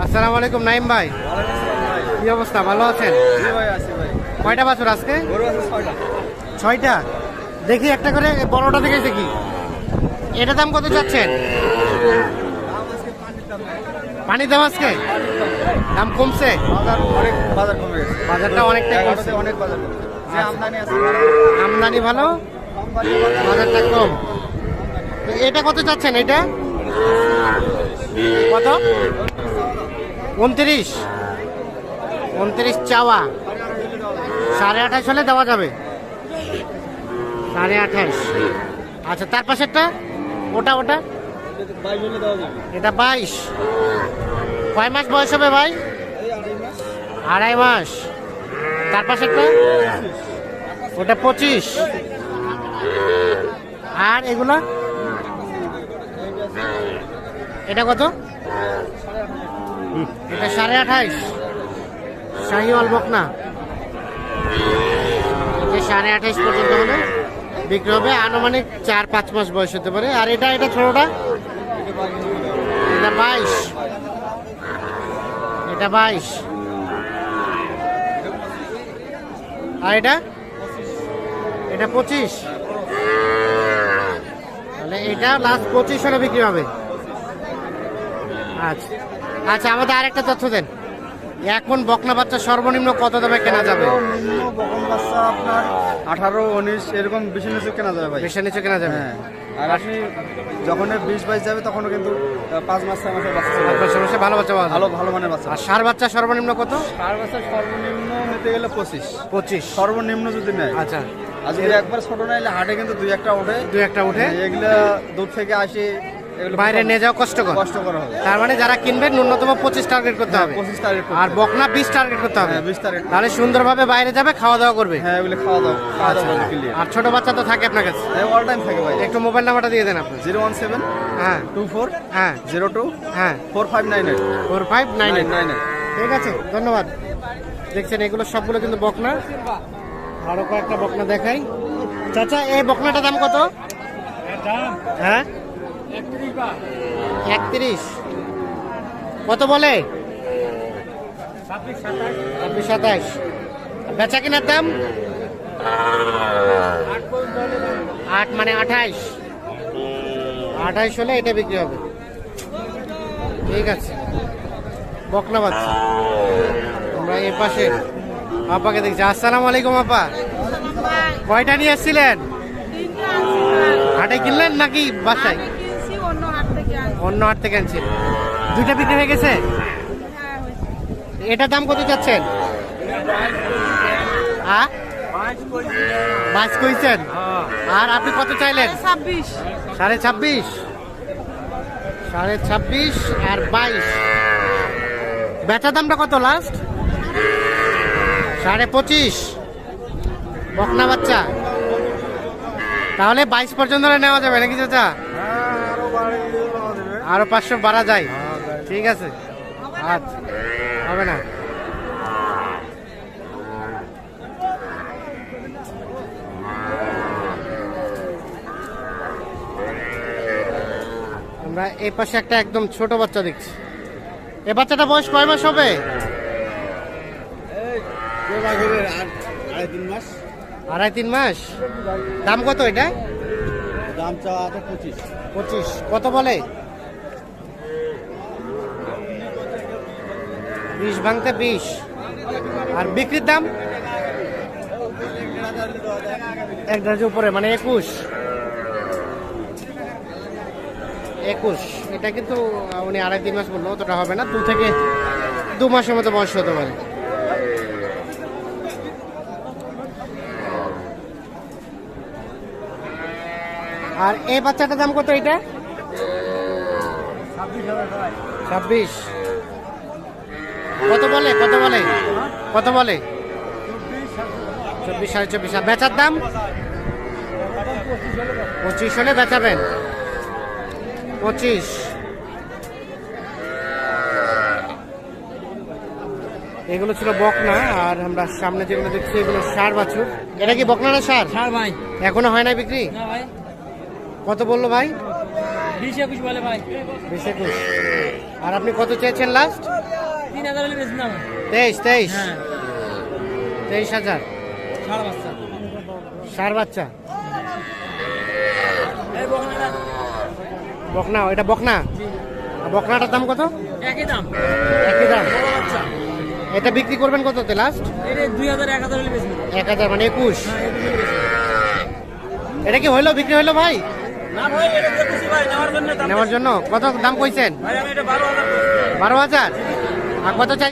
আসসালামু আলাইকুম নাইম ভাই, কি অবস্থা? ভালো আছেন? কয়টা বাছুর আজকে? 6টা। দেখি একটা করে, বড়টা দেখে দেখি। এটা দাম কত চাচ্ছেন? পানির দাম আজকে দাম কমছে, বাজারটা অনেকটাই কমছে। আমদানি ভালো, বাজারটা কম। এটা কত চাচ্ছেন? এটা কত? 29 চাওয়া। 28.5 হলে দেওয়া যাবে। 28.5। আচ্ছা, তার পাশেরটা ওটা এটা 22। কয় মাস বয়স হবে ভাই? 2.5 মাস। তার পাশেরটা ওটা 25। আর এগুলা এটা কত? এটা 28.5। শাহিওয়াল বকনা, 28.5 পর্যন্ত হলে বিক্রি হবে। আনুমানিক 4-5 মাস বয়স হতে পারে। আর এটা ছোটটা, এটা 22। এটা 22। আর এটা 25। তাহলে এটা লাস্ট 25 হলে বিক্রি হবে। আচ্ছা আচ্ছা, আমাদের আরেকটা তথ্য দেন। এখন বকনা বাচ্চা সর্বনিম্ন কত দামে কেনা যাবে? নিম্ন বকন বাচ্চা আপনার 18-19 এরকম বেশি নিচে কেনা যাবে ভাই। বেশি নিচে কেনা যাবে। হ্যাঁ, আর আপনি যখন 20-22 যাবে তখনও কিন্তু 5 মাস 6 মাসের বাচ্চা চলে আপনার সমস্যা ভালো বাচ্চা পাওয়া যাবে। ভালো মানের বাচ্চা। আর ষাঁড় বাচ্চা সর্বনিম্ন কত? ষাঁড় বাচ্চা সর্বনিম্ন নিতে গেলে 25 25 সর্বনিম্ন যদি নেয়। আচ্ছা, আর যদি একবার ছোট নাইলে হাটে কিন্তু 2-1টা ওঠে। উঠে এগুলা দূর থেকে আসে, বাইরে নিয়ে যাওয়া কষ্টকর হবে। তার মানে যারা কিনবেন ন্যূনতম 25 টার্গেট করতে হবে। 25 টার্গেট আর বকনা 20 টার্গেট করতে হবে। 20 টার্গেট। তাহলে সুন্দরভাবে বাইরে যাবে, খাওয়া দাওয়া করবে। হ্যাঁ, এগুলো খাওয়া দাওয়া ক্লিয়ার। আর ছোট বাচ্চা তো থাকে আপনার কাছে? হ্যাঁ, অল টাইম থাকে ভাই। একটু মোবাইল নাম্বারটা দিয়ে দেন আপনার। 017 হ্যাঁ 24 হ্যাঁ 02 হ্যাঁ 4598 4598। ঠিক আছে, ধন্যবাদ। দেখছেন এগুলো সবগুলো কিন্তু বকনা। আরো কয়েকটা বকনা দেখাই। চাচা, এই বকনাটার দাম কত? হ্যাঁ 31। কত বলে? 26-27। বেচা কিনার দাম 8, মানে 28 হলে এটা বিক্রি হবে। ঠিক আছে, বকনা বাচ্চা। আমরা এ পাশে আপাকে দেখছি। আসসালামু আলাইকুম আপা, কয়টা নিয়ে এসেছিলেন? হাটে কিনলেন নাকি বাসায়? অন্য হাট থেকে আনছেন। 2টা বিক্রি হয়ে গেছে। এটার দাম কত চাচ্ছেন? 22 কইছেন। আর আপনি কত চাইলেন? 26.5। 26.5 আর 22। বেচা দামটা কত লাস্ট? 25.5। বকনা বাচ্চা, তাহলে 22 পর্যন্ত নেওয়া যাবে নাকি চাচা? আরো 500 বাড়া যায়। ঠিক আছে, আচ্ছা, হবে না। আমরা এই পাশে একটা একদম ছোট বাচ্চা দেখছি। এই বাচ্চাটা বয়স কয় মাস হবে? 2.5-3 মাস। দাম কত এটা? দাম চাওয়া 25। কত বলে? 20 ভাঙতে 20। আর বিক্রির দাম 1.5 উপরে, মানে 21। এটা কিন্তু উনি 2.5-3 মাস বললো, অতটা হবে না। 2 থেকে 2 মাসের মতো বয়স হতে পারে। আর এই বাচ্চাটার দাম কত? এটা 26। কত বলে? 24-24.5। আর বেচার দাম 25 হলে বেচাবেন। 25। এগুলো ছিল বকনা। আর আমরা সামনে যেগুলো দেখছি এগুলো ষাঁড় বাছুর। এটা কি বকনা না ষাঁড়? ষাঁড় ভাই। এখনো হয় না বিক্রি? না ভাই। কত বললো ভাই? 20-21 বলে ভাই। 20-21। আর আপনি কত চেয়েছেন লাস্ট? 3,000 হলে বেশি দাম। 23 হ্যাঁ 23,000 ছাড় বাচ্চা। সার বাচ্চা এই বকনাটা বকনা, এটা বকনা। আর বকনাটার দাম কত? একই দাম। একই দাম। বড় বাচ্চা এটা বিক্রি করবেন কততে লাস্ট? এটা 2,000 1,000 হলে বেশি। 1,000 মানে 21। হ্যাঁ এটা হলে বেশি। এটা কি হইলো, বিক্রি হইলো ভাই? না ভাই এটা দেখতেছি ভাই নেওয়ার জন্য দাম। নেওয়ার জন্য কত দাম কইছেন? ভাই আমি এটা 12,000 বলছি। 12,000। আর কত চাই?